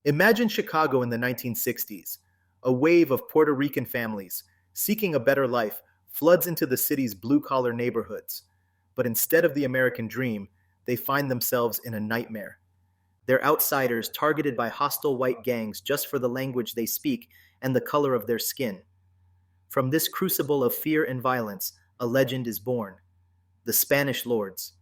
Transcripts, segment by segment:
Imagine Chicago in the 1960s. A wave of Puerto Rican families seeking a better life floods into the city's blue-collar neighborhoods. But instead of the American dream, they find themselves in a nightmare. They're outsiders targeted by hostile white gangs just for the language they speak and the color of their skin. From this crucible of fear and violence, a legend is born: the Spanish Lords.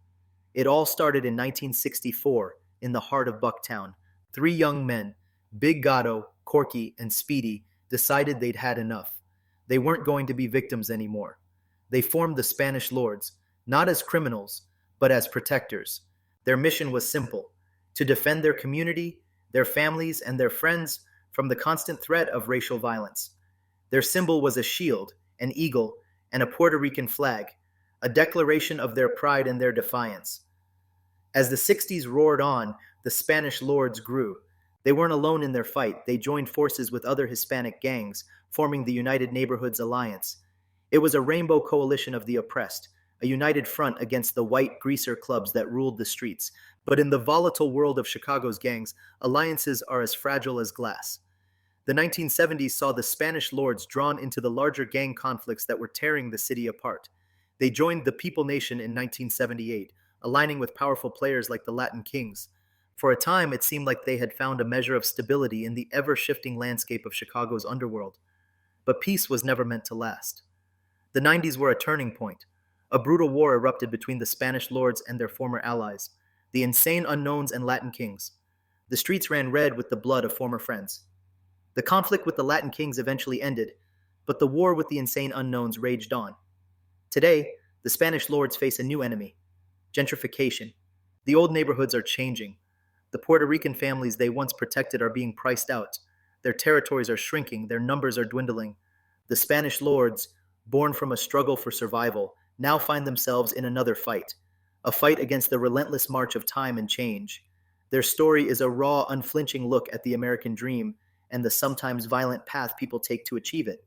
It all started in 1964 in the heart of Bucktown. Three young men, Big Gato, Corkey, and Speedy, decided they'd had enough. They weren't going to be victims anymore. They formed the Spanish Lords, not as criminals, but as protectors. Their mission was simple: to defend their community, their families, and their friends from the constant threat of racial violence. Their symbol was a shield, an eagle, and a Puerto Rican flag, a declaration of their pride and their defiance. As the 60s roared on, the Spanish Lords grew. They weren't alone in their fight. They joined forces with other Hispanic gangs, forming the United Neighborhoods Alliance. It was a rainbow coalition of the oppressed, a united front against the white greaser clubs that ruled the streets. But in the volatile world of Chicago's gangs, alliances are as fragile as glass. The 1970s saw the Spanish Lords drawn into the larger gang conflicts that were tearing the city apart. They joined the Peoplenation in 1978, aligning with powerful players like the Latinkings. For a time, it seemed like they had found a measure of stability in the ever-shifting landscape of Chicago's underworld. But peace was never meant to last. The 90s were a turning point. A brutal war erupted between the Spanish Lords and their former allies, the insane unknowns and Latinkings. The streets ran red with the blood of former friends. The conflict with the Latinkings eventually ended, but the war with the insane unknowns raged on. Today, the Spanish Lords face a new enemy: gentrification. The old neighborhoods are changing. The Puerto Rican families they once protected are being priced out. Their territories are shrinking, their numbers are dwindling. The Spanish Lords, born from a struggle for survival, now find themselves in another fight, a fight against the relentless march of time and change. Their story is a raw, unflinching look at the American dream and the sometimes violent path people take to achieve it.